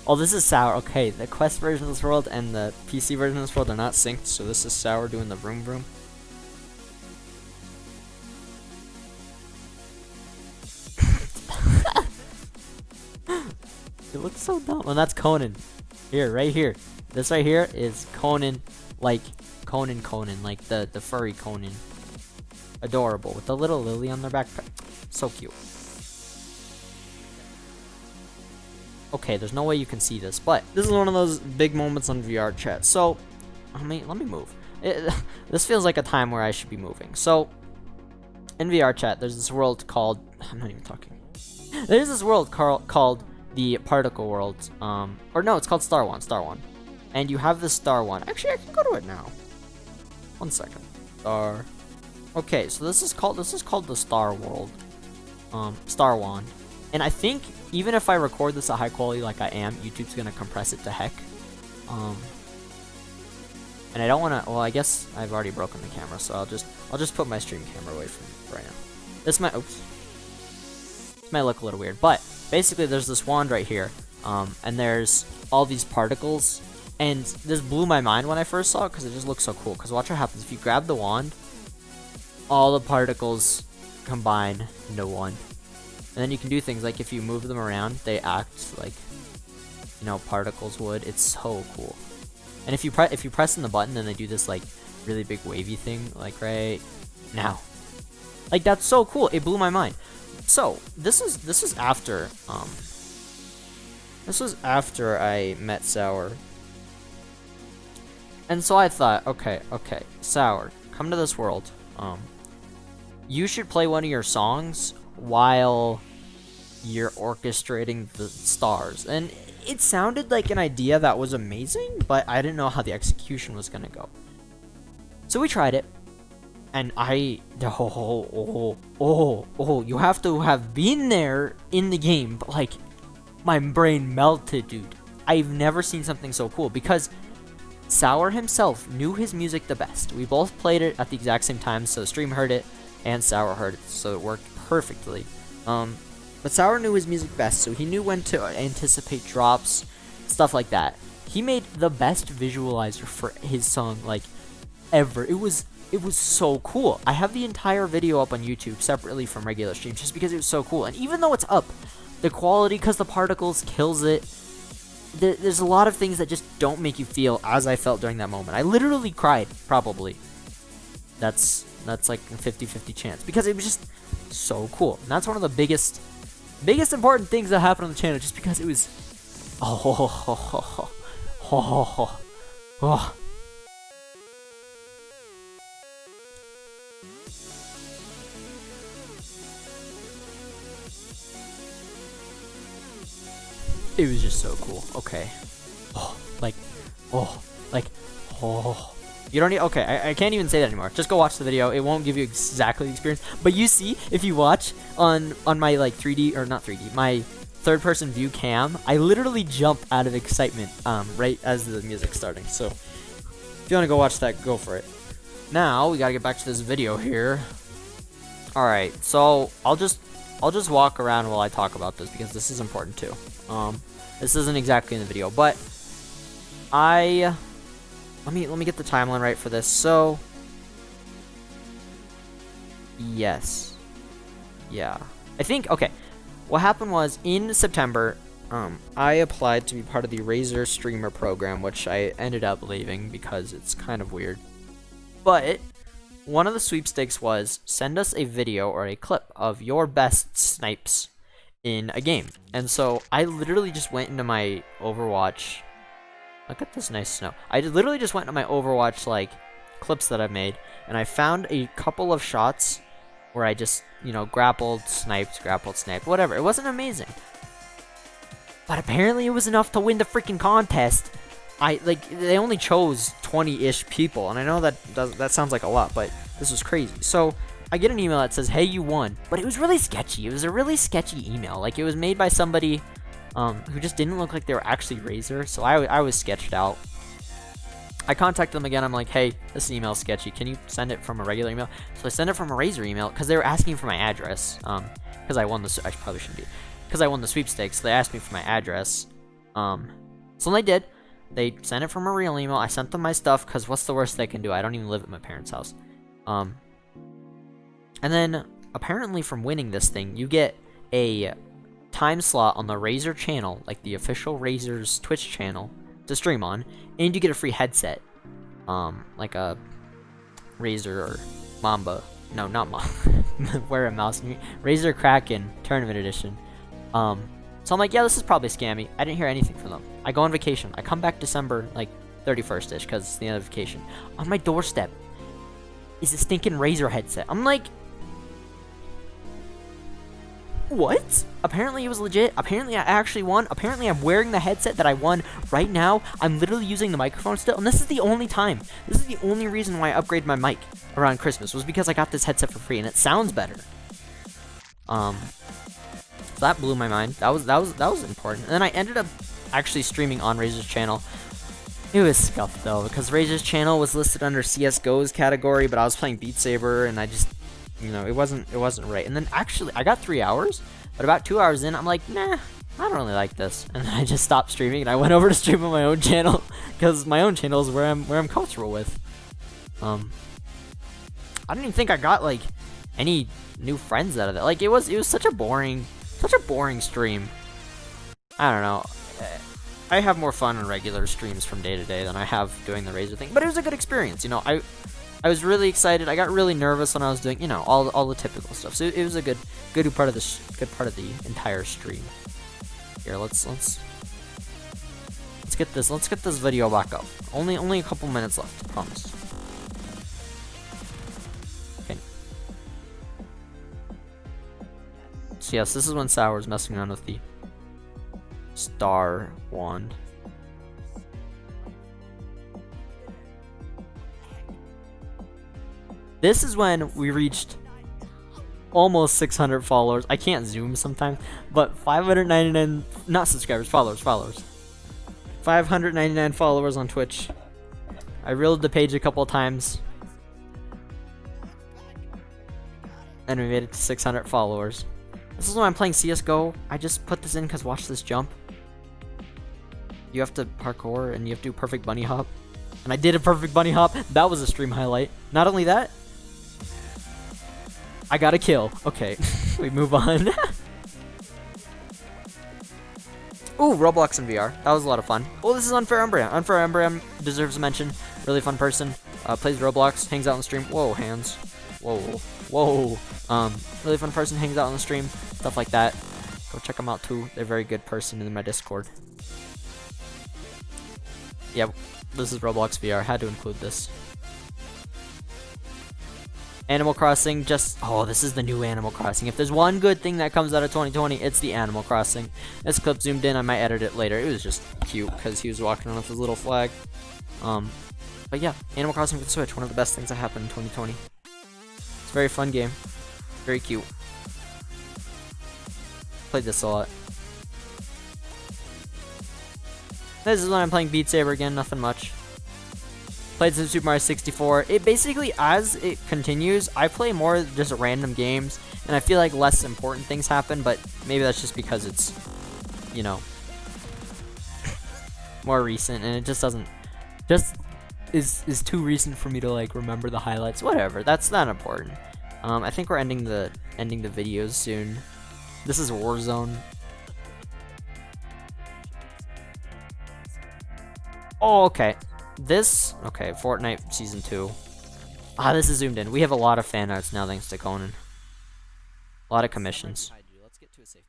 S1: Oh, this is Sour. Okay, the Quest version of this world and the PC version of this world are not synced, so this is Sour doing the vroom vroom. It looks so dumb. And that's Conan. Here, right here. This right here is Conan, like Conan, like the furry Conan. Adorable, with the little lily on their backpack. So cute. Okay, there's no way you can see this, but this is one of those big moments on VR chat. So, let me move. This feels like a time where I should be moving. So, in VR chat, there's this world called... I'm not even talking. There's this world called the Particle World. Or no, it's called Star One. And you have this Star One. Actually, I can go to it now. 1 second. Star... Okay, so this is called the Star World, Star Wand, and I think even if I record this at high quality like I am, YouTube's gonna compress it to heck, and I don't wanna. Well, I guess I've already broken the camera, so I'll just put my stream camera away from right now. This might look a little weird, but basically there's this wand right here, and there's all these particles, and this blew my mind when I first saw it because it just looks so cool. Because watch what happens if you grab the wand. All the particles combine into one. And then you can do things like if you move them around, they act like, you know, particles would. It's so cool. And if you press in the button, then they do this like really big wavy thing, like right now. Like that's so cool. It blew my mind. So this is after I met Sour. And so I thought, okay, Sour, come to this world. You should play one of your songs while you're orchestrating the stars. And it sounded like an idea that was amazing, but I didn't know how the execution was gonna go. So we tried it, and you have to have been there in the game, but like, my brain melted, dude. I've never seen something so cool, because Sour himself knew his music the best. We both played it at the exact same time, so Stream heard it and Sour heard it, so it worked perfectly. But Sour knew his music best, so he knew when to anticipate drops, stuff like that. He made the best visualizer for his song, like, ever. It was so cool. I have the entire video up on YouTube separately from regular streams just because it was so cool. And even though it's up, the quality, because the particles kills it, there's a lot of things that just don't make you feel as I felt during that moment. I literally cried, probably. That's like a 50-50 chance, because it was just so cool. And that's one of the biggest important things that happened on the channel, just because it was it was just so cool. Okay. You don't need. Okay, I can't even say that anymore. Just go watch the video. It won't give you exactly the experience, but you see, if you watch on my like 3D or not 3D, my third-person view cam, I literally jump out of excitement right as the music's starting. So if you want to go watch that, go for it. Now we gotta get back to this video here. All right, so I'll just walk around while I talk about this, because this is important too. This isn't exactly in the video, but let me get the timeline right for this. So yes, yeah, I think, okay, what happened was in September, I applied to be part of the Razer streamer program, which I ended up leaving because it's kind of weird. But one of the sweepstakes was send us a video or a clip of your best snipes in a game. And so I literally just went into my Overwatch. Look at this nice snow. I literally just went into my Overwatch like clips that I've made, and I found a couple of shots where I just, you know, grappled, sniped, whatever. It wasn't amazing. But apparently it was enough to win the freaking contest. They only chose 20-ish people, and I know that sounds like a lot, but this was crazy. So I get an email that says, hey, you won. But it was really sketchy. It was a really sketchy email. Like, it was made by somebody who just didn't look like they were actually Razor, so I was sketched out. I contacted them again. I'm like, hey, this email's sketchy. Can you send it from a regular email? So I sent it from a Razor email because they were asking for my address. Because I won the... I probably shouldn't be. Because I won the sweepstakes, they asked me for my address. So they did. They sent it from a real email. I sent them my stuff because what's the worst they can do? I don't even live at my parents' house. And then apparently from winning this thing, you get a time slot on the Razor channel, like the official Razor's Twitch channel, to stream on, and you get a free headset, like a Razor or Mamba. No, not Mamba. Wear a mouse. Razor Kraken Tournament Edition. So I'm like, yeah, this is probably scammy. I didn't hear anything from them. I go on vacation. I come back December, like, 31st-ish, because it's the end of vacation. On my doorstep is a stinking Razor headset. I'm like, what? Apparently it was legit. Apparently I actually won. Apparently I'm wearing the headset that I won right now. I'm literally using the microphone still, and this is the only time. This is the only reason why I upgraded my mic around Christmas, was because I got this headset for free, and it sounds better. So that blew my mind. That was important. And then I ended up actually streaming on Razor's channel. It was scuffed though, because Razor's channel was listed under CS:GO's category, but I was playing Beat Saber, and I just, you know, it wasn't right. And then actually, I got 3 hours, but about 2 hours in, I'm like, nah, I don't really like this, and then I just stopped streaming, and I went over to stream on my own channel, because my own channel is where I'm comfortable with. I didn't even think I got like any new friends out of it. Like, it was such a boring stream. I don't know. I have more fun on regular streams from day to day than I have doing the Razor thing, but it was a good experience. You know, I was really excited. I got really nervous when I was doing, you know, all the typical stuff. So it was a good part of the entire stream. Here, let's get this video back up. Only a couple minutes left, I promise. Okay. So yes, this is when Sour's messing around with the star wand. This is when we reached almost 600 followers. I can't zoom sometimes, but 599, not subscribers, followers. 599 followers on Twitch. I reeled the page a couple times, and we made it to 600 followers. This is when I'm playing CSGO. I just put this in because watch this jump. You have to parkour, and you have to do perfect bunny hop. And I did a perfect bunny hop. That was a stream highlight. Not only that, I got a kill. Okay, we move on. Ooh, Roblox in VR. That was a lot of fun. Oh, this is Unfair Umbria. Unfair Umbria deserves a mention. Really fun person. Plays Roblox, hangs out on the stream. Whoa, hands. Whoa. Really fun person, hangs out on the stream. Stuff like that. Go check them out too. They're a very good person in my Discord. Yeah, this is Roblox VR. Had to include this. Animal Crossing, oh, this is the new Animal Crossing. If there's one good thing that comes out of 2020, it's the Animal Crossing. This clip zoomed in, I might edit it later. It was just cute because he was walking around with his little flag. But yeah, Animal Crossing for the Switch, one of the best things that happened in 2020. It's a very fun game. Very cute. Played this a lot. This is when I'm playing Beat Saber again, nothing much. Played some Super Mario 64. It basically, as it continues, I play more just random games, and I feel like less important things happen, but maybe that's just because it's, you know, more recent, and it just doesn't, is too recent for me to, like, remember the highlights. Whatever, that's not important. I think we're ending the videos soon. This is Warzone. Oh, okay. Okay, Fortnite Season 2. This is zoomed in. We have a lot of fan arts now thanks to Conan. A lot of commissions.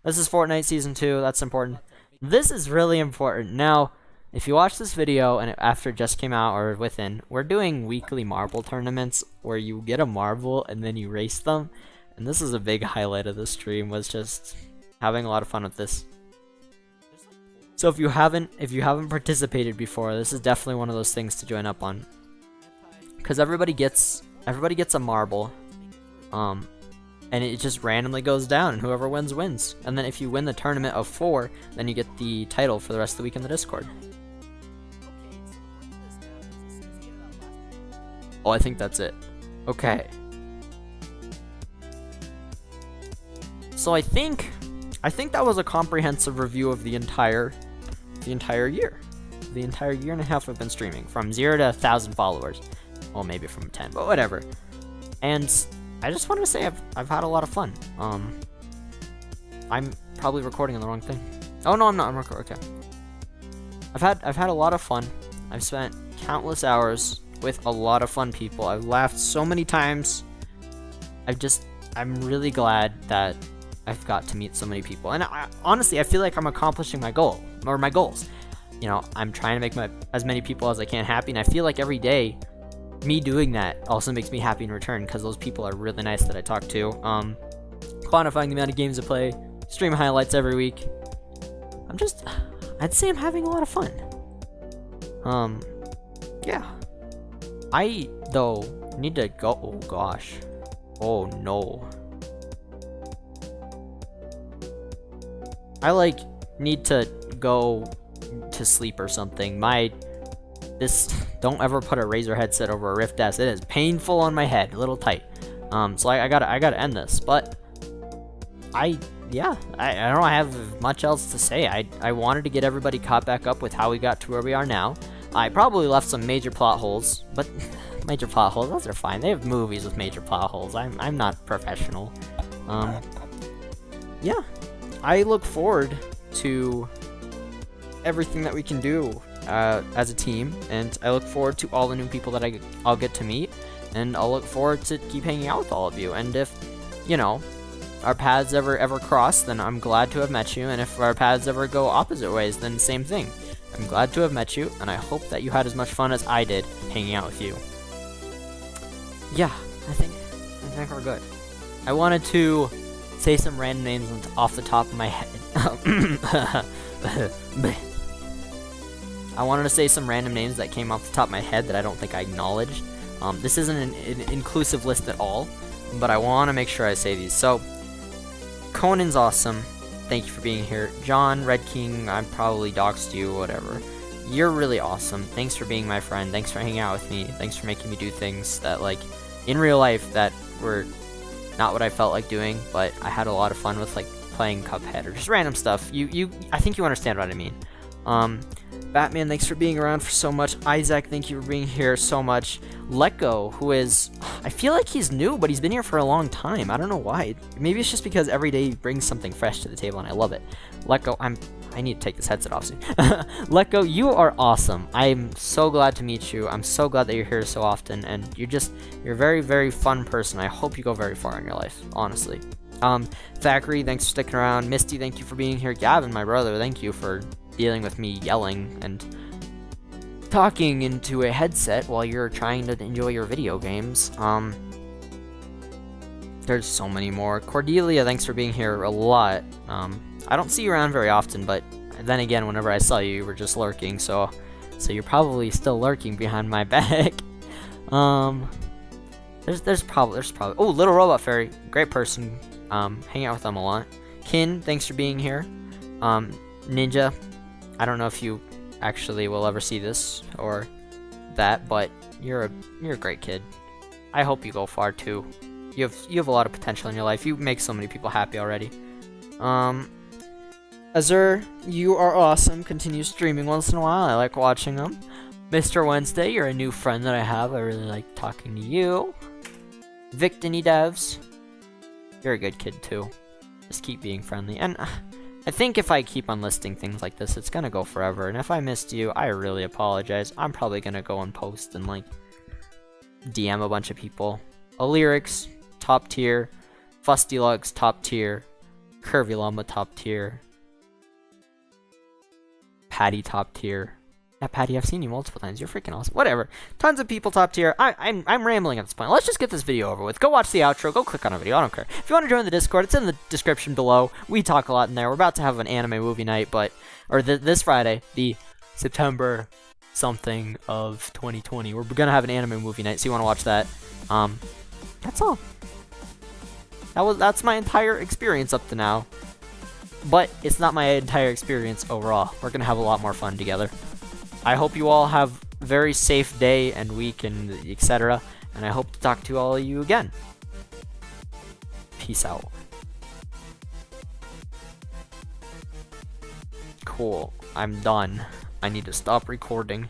S1: This is Fortnite Season 2, that's important. This is really important. Now, if you watch this video, and after it just came out, or within, we're doing weekly marble tournaments, where you get a marble, and then you race them. And this is a big highlight of the stream, was just having a lot of fun with this. So if you haven't participated before, this is definitely one of those things to join up on. Cause everybody gets a marble. And it just randomly goes down, and whoever wins, wins. And then if you win the tournament of 4, then you get the title for the rest of the week in the Discord. Oh, I think that's it. Okay. So I think that was a comprehensive review of the entire year. The entire year and a half I've been streaming, from 0 to 1,000 followers. Well, maybe from 10, but whatever. And I just wanted to say I've had a lot of fun. I'm probably recording on the wrong thing. Oh no, I'm not. I'm recording. Okay. I've had a lot of fun. I've spent countless hours with a lot of fun people. I've laughed so many times. I'm really glad that I've got to meet so many people. And honestly, I feel like I'm accomplishing my goals. You know, I'm trying to make as many people as I can happy, and I feel like every day me doing that also makes me happy in return, because those people are really nice that I talk to. Quantifying the amount of games I play, stream highlights every week. I'd say I'm having a lot of fun. Yeah. I, though, need to go. Oh gosh. Oh no. I, need to go to sleep or something. Don't ever put a Razer headset over a Rift S. It is painful on my head, a little tight. So I gotta end this. But I don't have much else to say. I wanted to get everybody caught back up with how we got to where we are now. I probably left some major plot holes, but major plot holes, those are fine. They have movies with major plot holes. I'm not professional. Yeah, I look forward to everything that we can do as a team, and I look forward to all the new people that I'll get to meet, and I'll look forward to keep hanging out with all of you. And if, you know, our paths ever cross, then I'm glad to have met you, and if our paths ever go opposite ways, then same thing. I'm glad to have met you, and I hope that you had as much fun as I did hanging out with you. Yeah, I think we're good. I wanted to say some random names off the top of my head. I wanted to say some random names that came off the top of my head that I don't think I acknowledged. This isn't an inclusive list at all, but I want to make sure I say these. So, Conan's awesome. Thank you for being here. John, Red King, I probably doxed you, whatever. You're really awesome. Thanks for being my friend. Thanks for hanging out with me. Thanks for making me do things that, in real life that were not what I felt like doing, but I had a lot of fun with, playing Cuphead or just random stuff. I think you understand what I mean. Batman, thanks for being around for so much. Isaac, thank you for being here so much. Letgo, who is, I feel like he's new, but he's been here for a long time. I don't know why. Maybe it's just because every day he brings something fresh to the table, and I love it. Letgo, I need to take this headset off soon. Letgo, you are awesome. I'm so glad to meet you. I'm so glad that you're here so often, and you're a very, very fun person. I hope you go very far in your life, honestly. Thackeray, thanks for sticking around. Misty, thank you for being here. Gavin, my brother, thank you for dealing with me yelling and talking into a headset while you're trying to enjoy your video games. There's so many more. Cordelia, thanks for being here a lot. I don't see you around very often, but then again, whenever I saw you, you were just lurking, so you're probably still lurking behind my back. There's probably oh, Little Robot Fairy, great person. Hang out with them a lot. Kin, thanks for being here. Ninja, I don't know if you actually will ever see this or that, but you're a great kid. I hope you go far too. You have a lot of potential in your life. You make so many people happy already. Azur, you are awesome. Continue streaming once in a while. I like watching them. Mr. Wednesday, you're a new friend that I have. I really like talking to you. Victini Devs, you're a good kid too. Just keep being friendly. And I think if I keep on listing things like this, it's gonna go forever. And if I missed you, I really apologize. I'm probably gonna go and post and DM a bunch of people. Alyrics, top tier. Fusty Lugs, top tier. Curvy Llama, top tier. Patty, top tier. Patty, I've seen you multiple times. You're freaking awesome. Whatever. Tons of people top tier. I'm rambling at this point. Let's just get this video over with. Go watch the outro. Go click on a video. I don't care. If you want to join the Discord, it's in the description below. We talk a lot in there. We're about to have an anime movie night, this Friday, the September something of 2020. We're gonna have an anime movie night, so you want to watch that. That's all. That's my entire experience up to now. But it's not my entire experience overall. We're gonna have a lot more fun together. I hope you all have a very safe day and week and etc. And I hope to talk to all of you again. Peace out. Cool. I'm done. I need to stop recording.